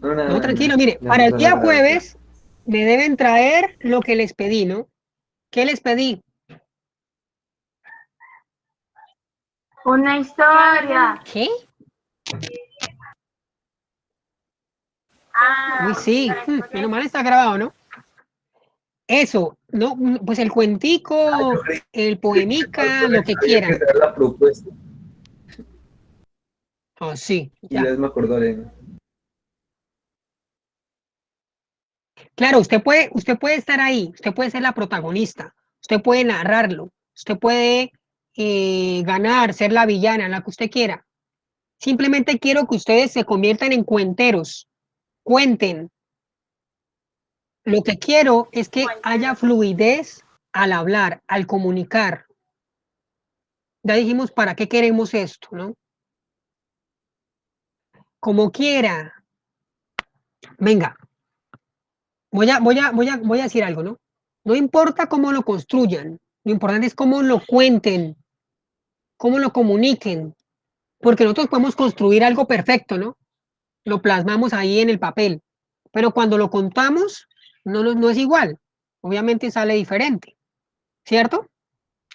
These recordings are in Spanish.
No, No, nada, tranquilo, no. mire, Ya para el empezó la día grabación. jueves me deben traer lo que les pedí, ¿no? ¿Qué les pedí? Una historia. ¿Qué? Ah, Uy, sí, menos mal está grabado, ¿no? Eso, no, pues el Ah, yo cuentico, creí, el creí que poemica, Marco lo le que había que quieran. traer la propuesta. Oh, sí, Y ya ya. me acordó de... Claro, usted puede estar ahí, usted puede ser la protagonista, usted puede narrarlo, usted puede ganar, ser la villana, la que usted quiera. Simplemente quiero que ustedes se conviertan en cuenteros, cuenten. Lo que quiero es que haya fluidez al hablar, al comunicar. Ya dijimos para qué queremos esto, ¿no? Como quiera. Venga, voy a decir algo, ¿no? No importa cómo lo construyan, lo importante es cómo lo cuenten, cómo lo comuniquen, porque nosotros podemos construir algo perfecto, ¿no? Lo plasmamos ahí en el papel, pero cuando lo contamos, no es igual, obviamente sale diferente, ¿cierto?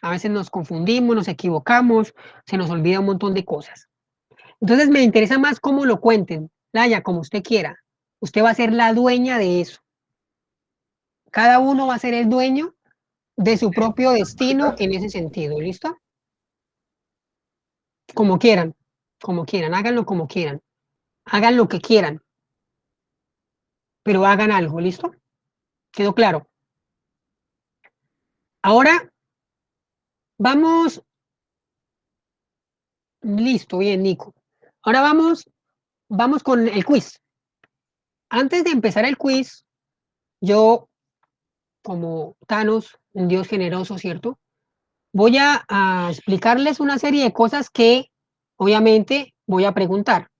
A veces nos confundimos, nos equivocamos, se nos olvida un montón de cosas. Entonces me interesa más cómo lo cuenten, Laya, como usted quiera. Usted va a ser la dueña de eso. Cada uno va a ser el dueño de su propio destino en ese sentido, ¿listo? Como quieran, háganlo como quieran, hagan lo que quieran, pero hagan algo, ¿listo? ¿Quedó claro? Ahora vamos, listo, bien, Nico. Ahora vamos con el quiz. Antes de empezar el quiz, yo, como Thanos, un dios generoso, ¿cierto? Voy a explicarles una serie de cosas que obviamente voy a preguntar.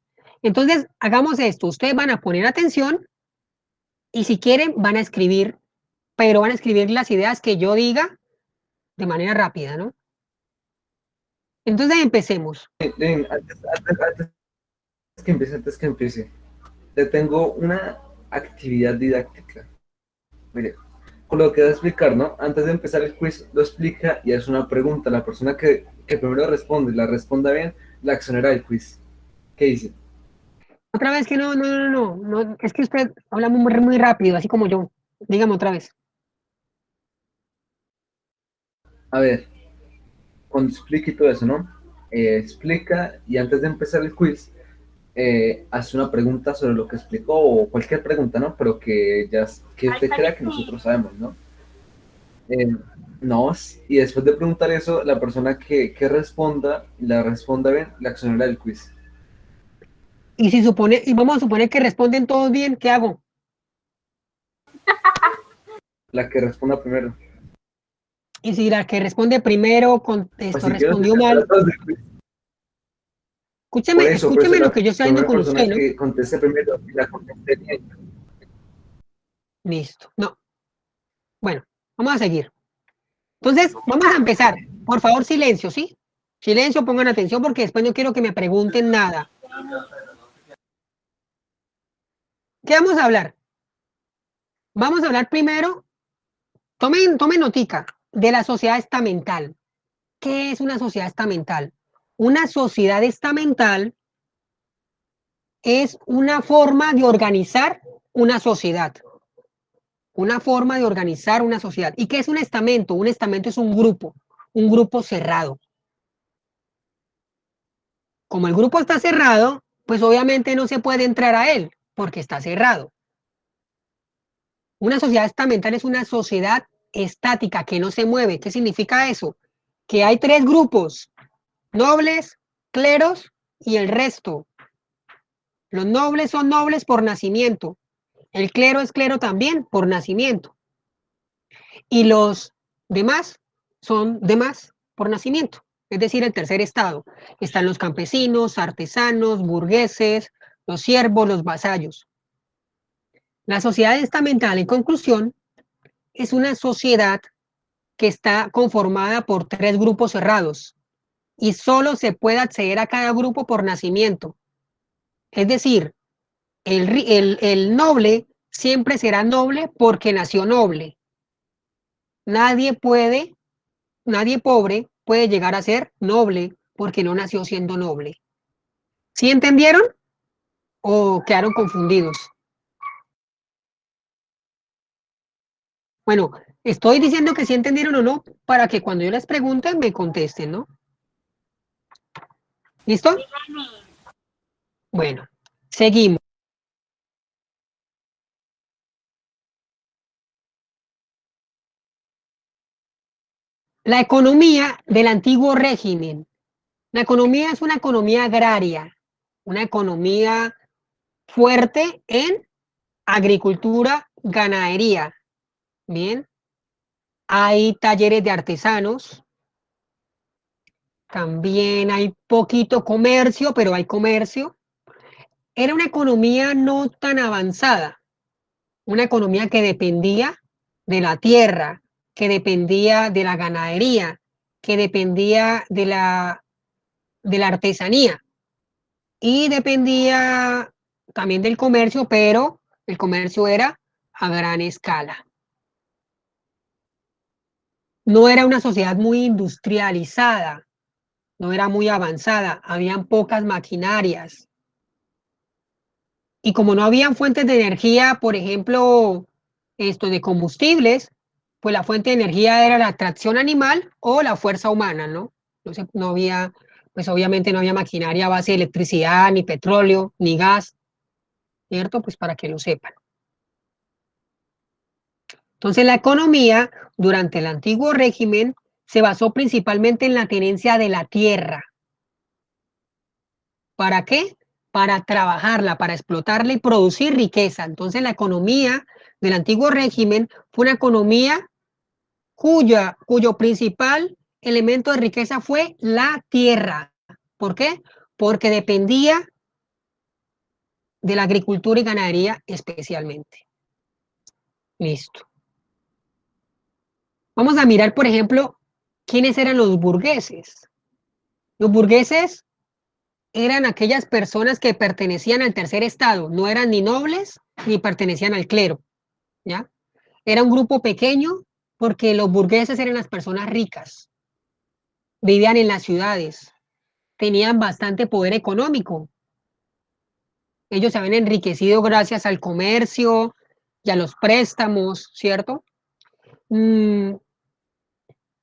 Entonces, hagamos esto. Ustedes van a poner atención y si quieren van a escribir, pero van a escribir las ideas que yo diga de manera rápida, ¿no? Entonces, empecemos. Ven, antes que empiece, te tengo una actividad didáctica. Mire, con lo que va a explicar, ¿no? Antes de empezar el quiz, lo explica y es una pregunta. La persona que primero responde, la responda bien, la accionará del quiz. ¿Qué dice? Otra vez que no, es que usted habla muy rápido, así como yo. Dígame otra vez. A ver, cuando explique todo eso, ¿no? Explica y antes de empezar el quiz, hace una pregunta sobre lo que explicó o cualquier pregunta, ¿no? Pero que ya que usted crea que nosotros sabemos, ¿no? Eh, no, y después de preguntar eso, la persona que responda, la responda bien, la accionará del quiz. Y vamos a suponer que responden todos bien, ¿qué hago? La que responda primero. Y si la que responde primero con Pues esto si quieres, respondió mal, del quiz. Por eso escúcheme lo la que yo estoy haciendo primera con usted, persona ¿no? que conteste primero y la conteste bien. Listo. No. Bueno, vamos a seguir. Entonces, vamos a empezar. Por favor, silencio, ¿sí? Silencio, pongan atención porque después no quiero que me pregunten nada. ¿Qué vamos a hablar? Vamos a hablar primero, tomen notica, de la sociedad estamental. ¿Qué es una sociedad estamental? Una sociedad estamental es una forma de organizar una sociedad. Una forma de organizar una sociedad. ¿Y qué es un estamento? Un estamento es un grupo cerrado. Como el grupo está cerrado, pues obviamente no se puede entrar a él porque está cerrado. Una sociedad estamental es una sociedad estática que no se mueve. ¿Qué significa eso? Que hay tres grupos: nobles, cleros y el resto. Los nobles son nobles por nacimiento. El clero es clero también por nacimiento. Y los demás son demás por nacimiento. Es decir, el tercer estado. Están los campesinos, artesanos, burgueses, los siervos, los vasallos. La sociedad estamental, en conclusión, es una sociedad que está conformada por tres grupos cerrados y solo se puede acceder a cada grupo por nacimiento. Es decir, El noble siempre será noble porque nació noble. Nadie pobre puede llegar a ser noble porque no nació siendo noble. ¿Sí entendieron o quedaron confundidos? Bueno, estoy diciendo que sí entendieron o no para que cuando yo les pregunte me contesten, ¿no? ¿Listo? Bueno, seguimos. La economía del antiguo régimen. La economía es una economía agraria, una economía fuerte en agricultura, ganadería. Bien, hay talleres de artesanos, también hay poquito comercio, pero hay comercio. Era una economía no tan avanzada, una economía que dependía de la tierra, que dependía de la ganadería, que dependía de la artesanía y dependía también del comercio, pero el comercio era a gran escala. No era una sociedad muy industrializada, no era muy avanzada, habían pocas maquinarias. Y como no habían fuentes de energía, por ejemplo, esto de combustibles, pues la fuente de energía era la tracción animal o la fuerza humana, ¿no? No había, pues obviamente no había maquinaria a base de electricidad, ni petróleo, ni gas, ¿cierto? Pues para que lo sepan. Entonces la economía durante el antiguo régimen se basó principalmente en la tenencia de la tierra. ¿Para qué? Para trabajarla, para explotarla y producir riqueza. Entonces la economía del antiguo régimen fue una economía cuyo principal elemento de riqueza fue la tierra. ¿Por qué? Porque dependía de la agricultura y ganadería especialmente. Listo. Vamos a mirar, por ejemplo, quiénes eran los burgueses. Los burgueses eran aquellas personas que pertenecían al tercer estado, no eran ni nobles ni pertenecían al clero, ¿ya? Era un grupo pequeño porque los burgueses eran las personas ricas, vivían en las ciudades, tenían bastante poder económico. Ellos se habían enriquecido gracias al comercio y a los préstamos, ¿cierto? Mm,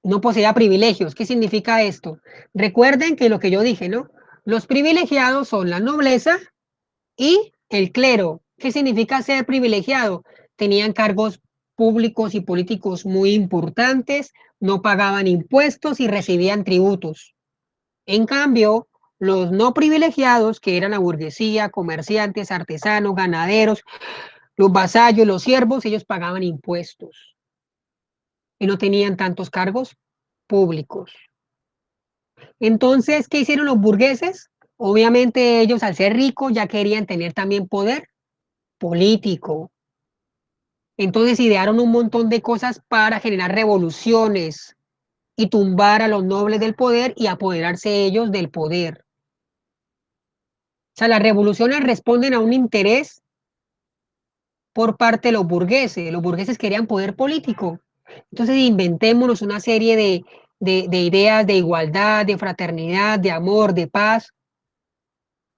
no poseía privilegios. ¿Qué significa esto? Recuerden que lo que yo dije, ¿no? Los privilegiados son la nobleza y el clero. ¿Qué significa ser privilegiado? Tenían cargos públicos y políticos muy importantes, no pagaban impuestos y recibían tributos. En cambio, los no privilegiados, que eran la burguesía, comerciantes, artesanos, ganaderos, los vasallos, los siervos, ellos pagaban impuestos y no tenían tantos cargos públicos. Entonces, ¿qué hicieron los burgueses? Obviamente ellos, al ser ricos, ya querían tener también poder político. Entonces idearon un montón de cosas para generar revoluciones y tumbar a los nobles del poder y apoderarse ellos del poder. O sea, las revoluciones responden a un interés por parte de los burgueses. Los burgueses querían poder político. Entonces inventémonos una serie de ideas de igualdad, de fraternidad, de amor, de paz,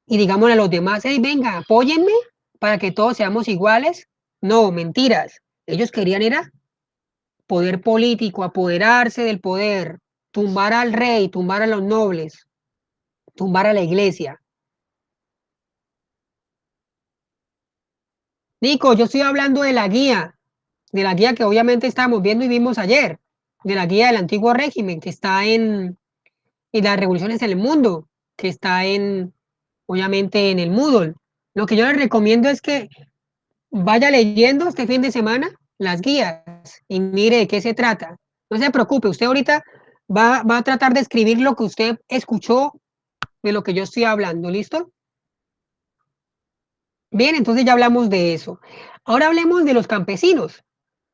y digámosle a los demás, hey, venga, apóyenme para que todos seamos iguales. No, mentiras. Ellos querían era poder político, apoderarse del poder, tumbar al rey, tumbar a los nobles, tumbar a la iglesia. Nico, yo estoy hablando de la guía que obviamente estábamos viendo y vimos ayer, de la guía del antiguo régimen que está en las revoluciones en el mundo, que está obviamente en el Moodle. Lo que yo les recomiendo es que vaya leyendo este fin de semana las guías y mire de qué se trata. No se preocupe, usted ahorita va a tratar de escribir lo que usted escuchó de lo que yo estoy hablando, ¿listo? Bien, entonces ya hablamos de eso. Ahora hablemos de los campesinos.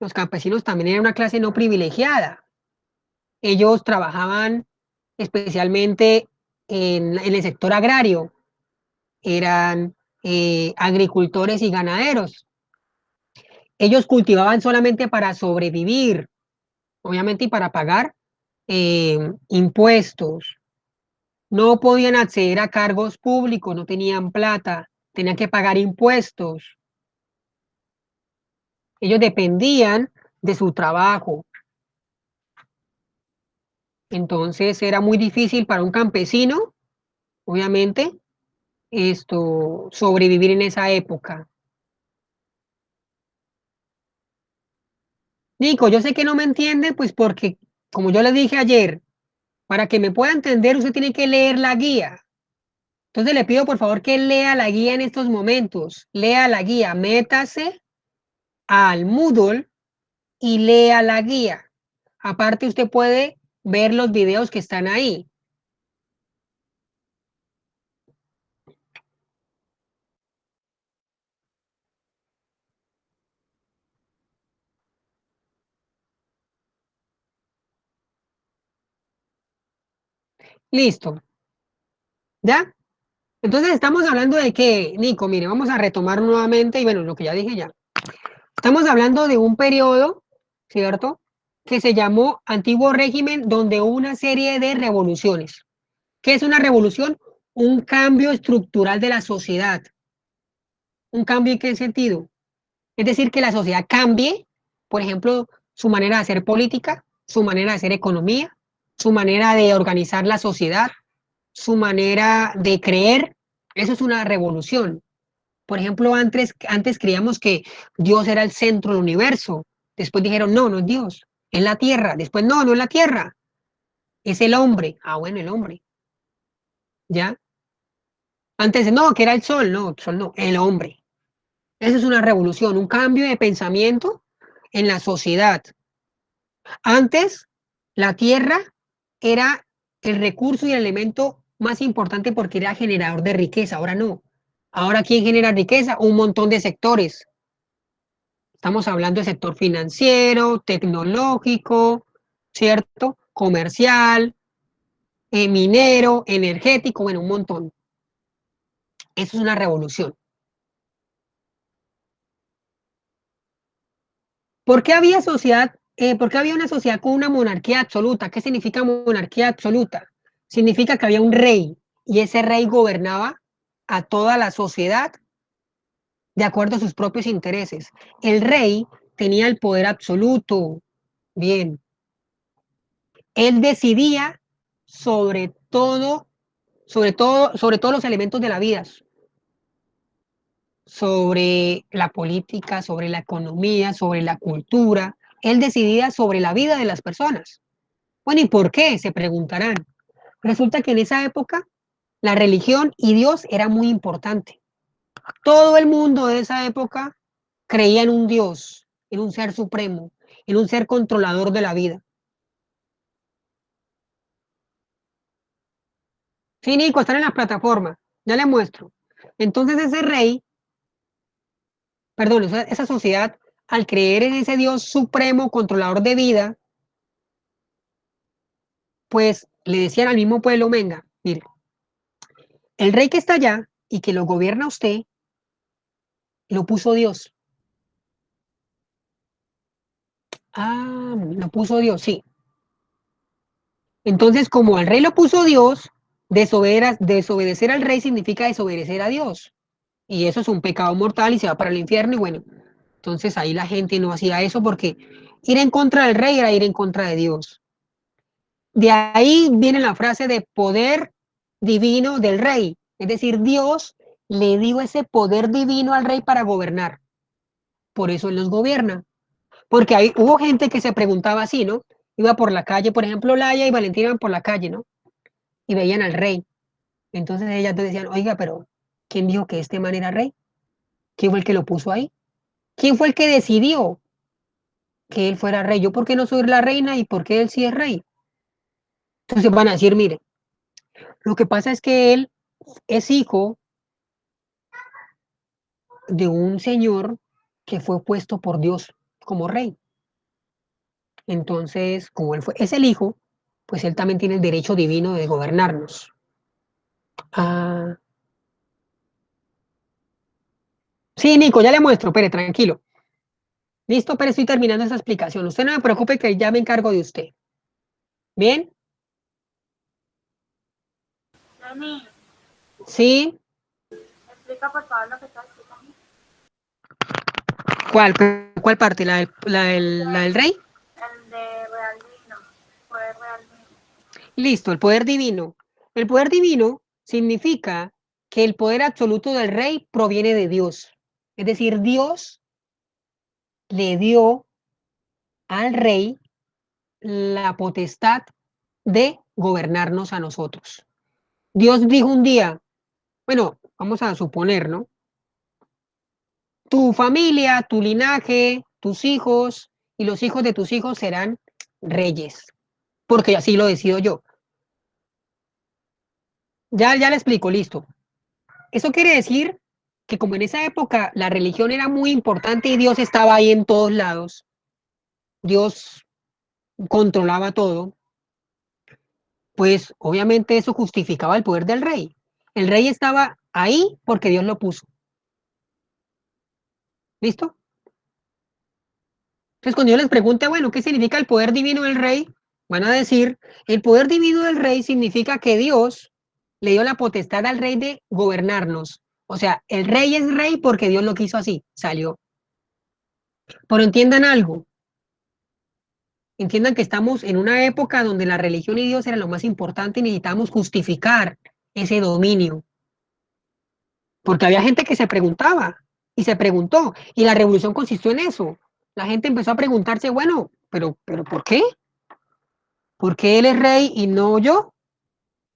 Los campesinos también eran una clase no privilegiada. Ellos trabajaban especialmente en el sector agrario. Eran agricultores y ganaderos. Ellos cultivaban solamente para sobrevivir, obviamente, y para pagar impuestos. No podían acceder a cargos públicos, no tenían plata, tenían que pagar impuestos. Ellos dependían de su trabajo. Entonces era muy difícil para un campesino, obviamente, sobrevivir en esa época. Nico, yo sé que no me entiende, pues porque, como yo le dije ayer, para que me pueda entender, usted tiene que leer la guía. Entonces le pido por favor que lea la guía en estos momentos. Lea la guía, métase al Moodle y lea la guía. Aparte, usted puede ver los videos que están ahí. Listo. ¿Ya? Entonces estamos hablando de que, Nico, mire, vamos a retomar nuevamente, y bueno, lo que ya dije ya. Estamos hablando de un periodo, ¿cierto? Que se llamó Antiguo Régimen, donde hubo una serie de revoluciones. ¿Qué es una revolución? Un cambio estructural de la sociedad. ¿Un cambio en qué sentido? Es decir, que la sociedad cambie, por ejemplo, su manera de hacer política, su manera de hacer economía, su manera de organizar la sociedad, su manera de creer. Eso es una revolución. Por ejemplo, antes creíamos que Dios era el centro del universo. Después dijeron, no, no es Dios, es la tierra. Después, no, no es la tierra, es el hombre. Ah, bueno, el hombre. ¿Ya? Antes, no, que era el sol. No, el sol no, el hombre. Eso es una revolución, un cambio de pensamiento en la sociedad. Antes, la tierra era el recurso y el elemento más importante porque era generador de riqueza. Ahora no. Ahora, ¿quién genera riqueza? Un montón de sectores. Estamos hablando del sector financiero, tecnológico, ¿cierto? Comercial, minero, energético, bueno, un montón. Eso es una revolución. ¿Por qué había por qué había una sociedad con una monarquía absoluta? ¿Qué significa monarquía absoluta? Significa que había un rey y ese rey gobernaba a toda la sociedad de acuerdo a sus propios intereses. El rey tenía el poder absoluto. Bien, él decidía sobre todo, sobre todos los elementos de la vida, sobre la política, sobre la economía, sobre la cultura. Él decidía sobre la vida de las personas. Bueno, ¿y por qué? Se preguntarán. Resulta que en esa época la religión y Dios era muy importante. Todo el mundo de esa época creía en un Dios, en un ser supremo, en un ser controlador de la vida. Sí, Nico, están en las plataformas. Ya le muestro. Entonces ese rey, perdón, esa sociedad, al creer en ese Dios supremo, controlador de vida, pues le decían al mismo pueblo, venga, mire, el rey que está allá y que lo gobierna usted, lo puso Dios. Ah, lo puso Dios, sí. Entonces, como al rey lo puso Dios, desobedecer al rey significa desobedecer a Dios. Y eso es un pecado mortal y se va para el infierno. Y bueno, entonces ahí la gente no hacía eso porque ir en contra del rey era ir en contra de Dios. De ahí viene la frase de poder divino del rey. Es decir, Dios le dio ese poder divino al rey para gobernar. Por eso él los gobierna. Porque hubo gente que se preguntaba así, ¿no? Iba por la calle, por ejemplo, Laia y Valentina iban por la calle, ¿no? Y veían al rey. Entonces ellas decían, oiga, pero ¿quién dijo que este man era rey? ¿Quién fue el que lo puso ahí? ¿Quién fue el que decidió que él fuera rey? ¿Yo por qué no soy la reina y por qué él sí es rey? Entonces van a decir, mire, lo que pasa es que él es hijo de un señor que fue puesto por Dios como rey. Entonces, como es el hijo, pues él también tiene el derecho divino de gobernarnos. Ah, Sí, Nico, ya le muestro, pero tranquilo. Listo, pero estoy terminando esa explicación. Usted no me preocupe que ya me encargo de usted. ¿Bien? Lenny, Sí. explica por favor lo que estás explicando. ¿Cuál parte? ¿La del rey? El de Real Divino, poder Real Divino. Listo, el poder divino. El poder divino significa que el poder absoluto del rey proviene de Dios. Es decir, Dios le dio al rey la potestad de gobernarnos a nosotros. Dios dijo un día, bueno, vamos a suponer, ¿no? Tu familia, tu linaje, tus hijos y los hijos de tus hijos serán reyes, porque así lo decido yo. Ya le explico, listo. Eso quiere decir que como en esa época la religión era muy importante y Dios estaba ahí en todos lados, Dios controlaba todo, pues obviamente eso justificaba el poder del rey. El rey estaba ahí porque Dios lo puso. ¿Listo? Entonces cuando yo les pregunte, bueno, ¿qué significa el poder divino del rey? Van a decir, el poder divino del rey significa que Dios le dio la potestad al rey de gobernarnos. O sea, el rey es rey porque Dios lo quiso así, salió. Pero entiendan algo, entiendan que estamos en una época donde la religión y Dios era lo más importante y necesitamos justificar ese dominio. Porque había gente que se preguntaba y se preguntó, y la revolución consistió en eso. La gente empezó a preguntarse, bueno, pero ¿por qué? ¿Por qué él es rey y no yo?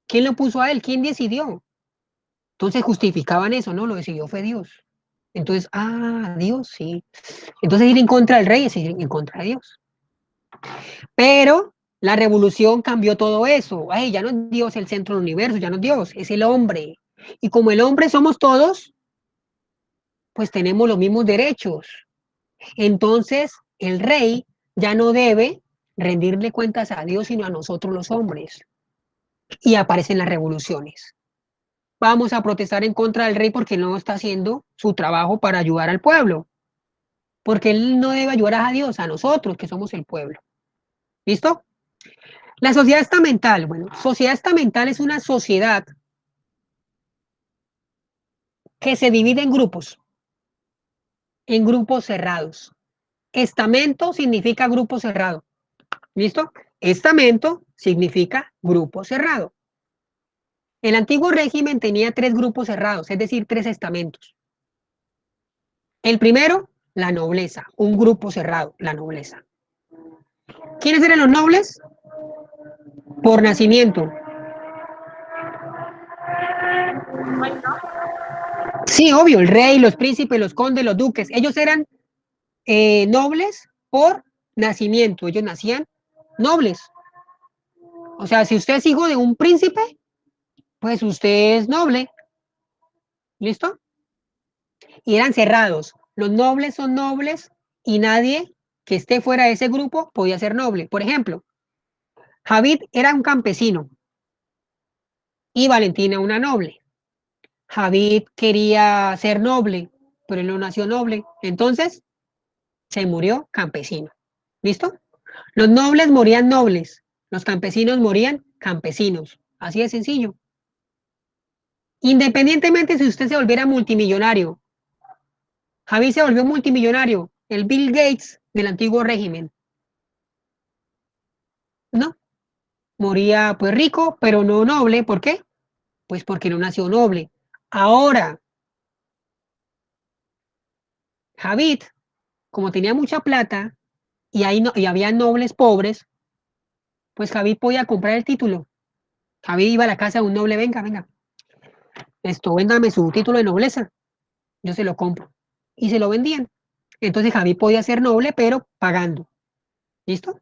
¿Quién lo puso a él? ¿Quién decidió? Entonces justificaban eso, ¿no? Lo decidió fue Dios. Entonces, Dios, sí. Entonces ir en contra del rey es ir en contra de Dios. Pero la revolución cambió todo eso. Ay, ya no es Dios el centro del universo, ya no es Dios, es el hombre. Y como el hombre somos todos, pues tenemos los mismos derechos. Entonces, el rey ya no debe rendirle cuentas a Dios, sino a nosotros los hombres. Y aparecen las revoluciones. Vamos a protestar en contra del rey porque no está haciendo su trabajo para ayudar al pueblo. Porque él no debe ayudar a Dios, a nosotros que somos el pueblo. ¿Listo? La sociedad estamental. Bueno, sociedad estamental es una sociedad que se divide en grupos cerrados. Estamento significa grupo cerrado. ¿Listo? Estamento significa grupo cerrado. El antiguo régimen tenía tres grupos cerrados, es decir, tres estamentos. El primero, la nobleza, un grupo cerrado, la nobleza. ¿Quiénes eran los nobles? Por nacimiento. Bueno, Sí, obvio, el rey, los príncipes, los condes, los duques, ellos eran nobles por nacimiento, ellos nacían nobles. O sea, si usted es hijo de un príncipe, pues usted es noble, ¿listo? Y eran cerrados. Los nobles son nobles y nadie que esté fuera de ese grupo podía ser noble. Por ejemplo, Javid era un campesino y Valentina una noble. Javid quería ser noble, pero él no nació noble. Entonces, se murió campesino. ¿Listo? Los nobles morían nobles, los campesinos morían campesinos. Así de sencillo. Independientemente si usted se volviera multimillonario, Javi se volvió multimillonario, el Bill Gates del antiguo régimen. No, moría pues rico, pero no noble. ¿Por qué? Pues porque no nació noble. Ahora, Javid, como tenía mucha plata y, ahí no, y había nobles pobres, pues Javid podía comprar el título. Javid iba a la casa de un noble, venga, venga, véndame su título de nobleza, yo se lo compro. Y se lo vendían. Entonces Javid podía ser noble, pero pagando. ¿Listo?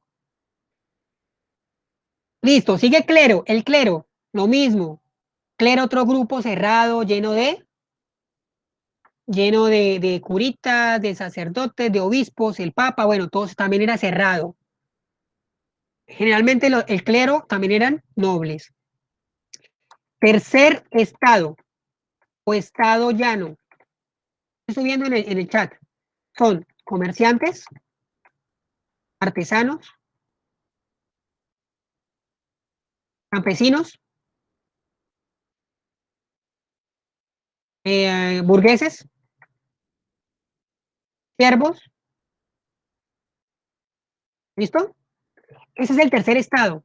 Listo, sigue clero, el clero, lo mismo. Clero, otro grupo cerrado, lleno de curitas, de sacerdotes, de obispos, el papa, bueno, todos también era cerrado. Generalmente el clero también eran nobles. Tercer estado o estado llano. estoy viendo en el chat, son comerciantes, artesanos, campesinos, burgueses, siervos, ¿listo? Ese es el tercer estado.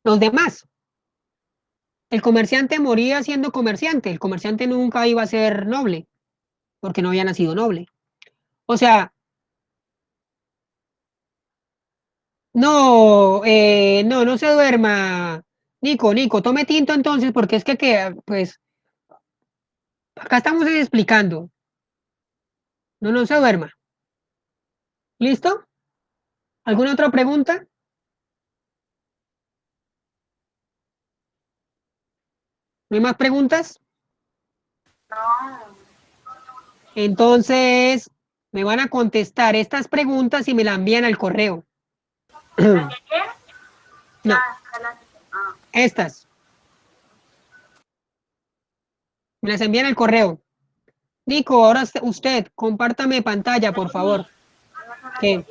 Los demás, el comerciante moría siendo comerciante, el comerciante nunca iba a ser noble, porque no había nacido noble. O sea, no, no se duerma. Nico, tome tinto entonces, porque es pues, acá estamos explicando. No se duerma. ¿Listo? ¿Alguna otra pregunta? ¿No hay más preguntas? No. Entonces, me van a contestar estas preguntas y me las envían al correo. ¿La que qué? No, Ya la ah. estas. Me las envían al correo. Nico, ahora usted, compártame pantalla, por favor. Esas son las de ¿Qué?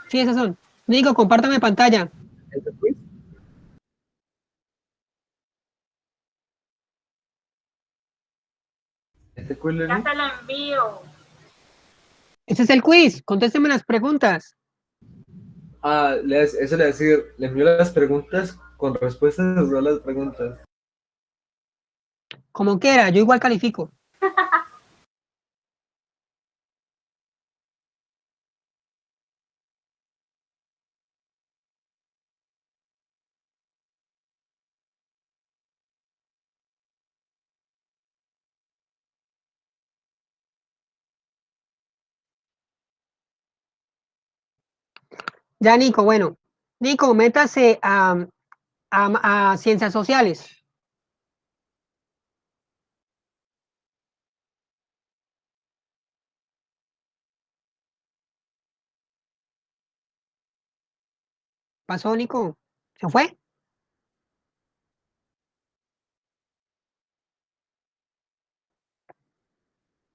Sí, esas son. Nico, compártame pantalla. ¿Este quiz? ¿Este quiz, ya Lenny? se la envío. Ese es el quiz. Contésteme las preguntas. Ah, eso le decir, le envío las preguntas con respuestas a todas las preguntas. Como quiera, yo igual califico. Ya, Nico, bueno. Nico, métase a ciencias sociales. ¿Pasó, Nico? ¿Se fue?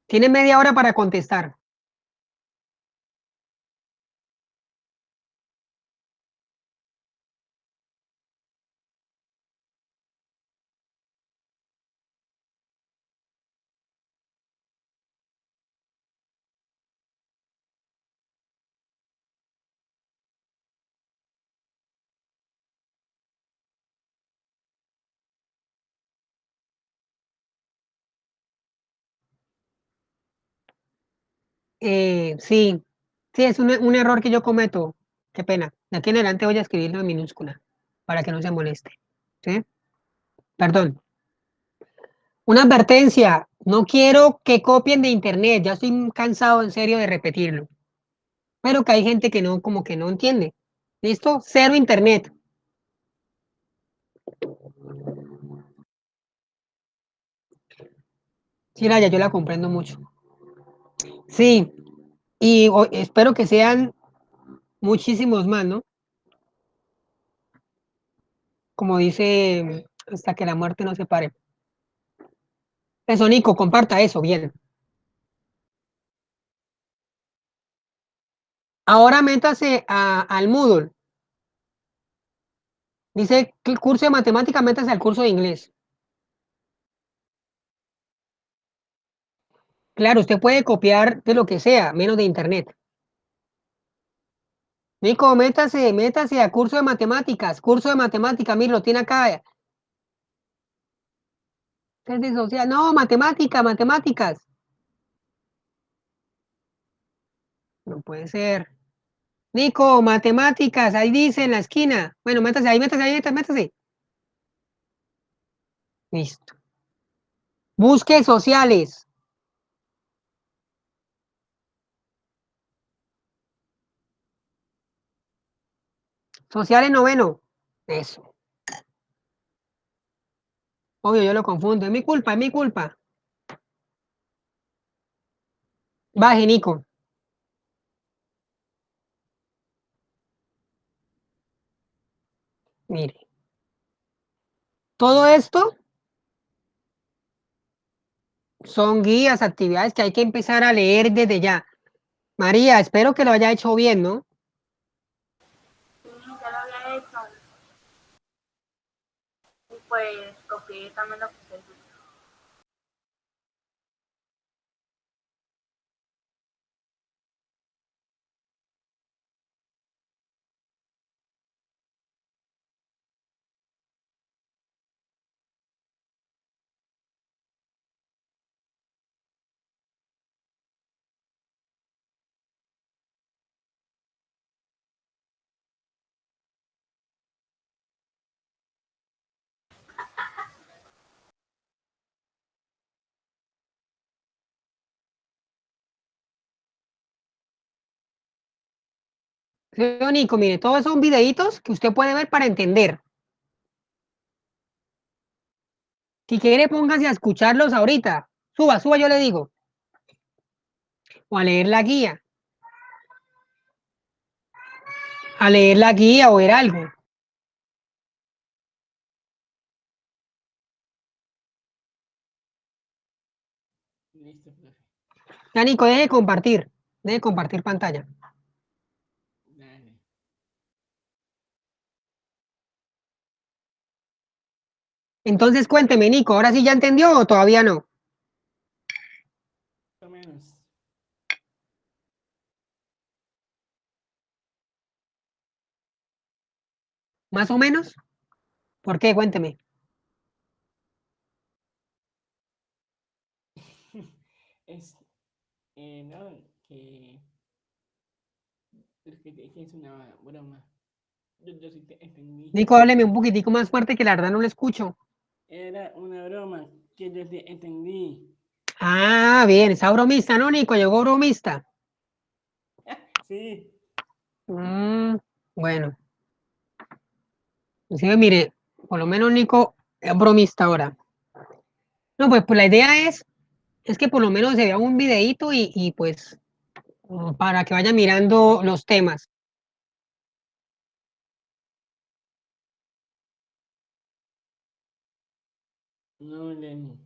Tiene media hora para contestar. Sí, sí, es un error que yo cometo. Qué pena. De aquí en adelante voy a escribirlo en minúscula para que no se moleste. ¿Sí? Perdón. Una advertencia. No quiero que copien de internet. Ya estoy cansado en serio de repetirlo. Pero que hay gente que no, como que no entiende. ¿Listo? Cero internet. Sí, Raya, yo la comprendo mucho. Sí, y espero que sean muchísimos más, ¿no? Como dice, hasta que la muerte nos separe. Eso, Nico, comparta eso, bien. Ahora métase al Moodle. Dice que el curso de matemática, métase al curso de inglés. Claro, usted puede copiar de lo que sea, menos de internet. Nico, métase a curso de matemáticas. Curso de matemáticas, mire, lo tiene acá. Es de social. No, matemáticas. No puede ser. Nico, matemáticas, ahí dice en la esquina. Bueno, métase. Listo. Busque sociales. Sociales noveno. Eso. Obvio, yo lo confundo. Es mi culpa. Baje, Nico. Mire. Todo esto Son guías, actividades que hay que empezar a leer desde ya. María, espero que lo haya hecho bien, ¿no? Sí, ya lo había hecho. Y pues copié también lo que usted dijo. Leo Nico, mire, todos son videitos que usted puede ver para entender. Si quiere, póngase a escucharlos ahorita. Suba, suba, yo le digo. O a leer la guía. A leer la guía o ver algo. Listo, profe. Ya, Nico, deje de compartir. Deje de compartir pantalla. Dale. Entonces, cuénteme, Nico, ¿ahora sí ya entendió o todavía no? Más o menos. ¿Más o menos? ¿Por qué? Cuénteme. Es, no, que es una broma. Yo sí te entendí. Nico, hábleme un poquitico más fuerte que la verdad no lo escucho. Era una broma que yo te entendí. Ah, bien, está bromista, ¿no, Nico? Llegó bromista. Sí. Bueno, sí, mire, por lo menos Nico es bromista ahora. No, pues la idea es que por lo menos se vea un videíto y pues para que vaya mirando los temas. No, Lenny.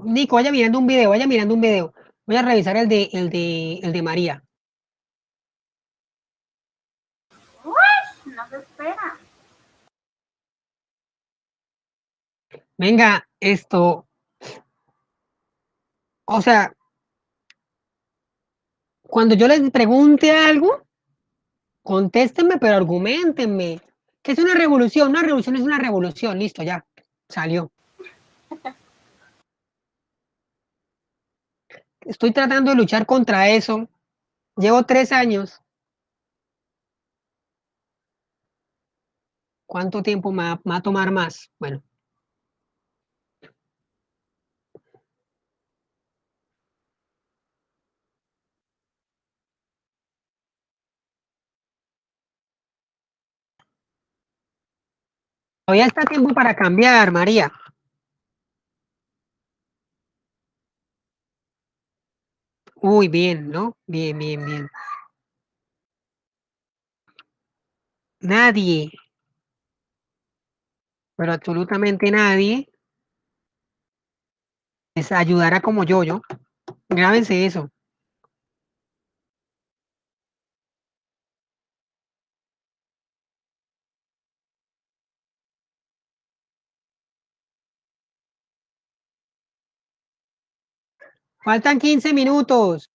Nico, vaya mirando un video, vaya mirando un video. Voy a revisar el de María. ¡Uy! No se espera. Venga, esto, o sea, cuando yo les pregunte algo, contéstenme, pero argumentenme. ¿Qué es una revolución? Una revolución es una revolución, listo, ya, salió. Estoy tratando de luchar contra eso. Llevo 3 años. ¿Cuánto tiempo me va a tomar más? Bueno, todavía está tiempo para cambiar, María. Uy, bien, ¿no? Bien, bien, bien. Nadie, pero absolutamente nadie, les ayudará como yo. Grábense eso. Faltan 15 minutos.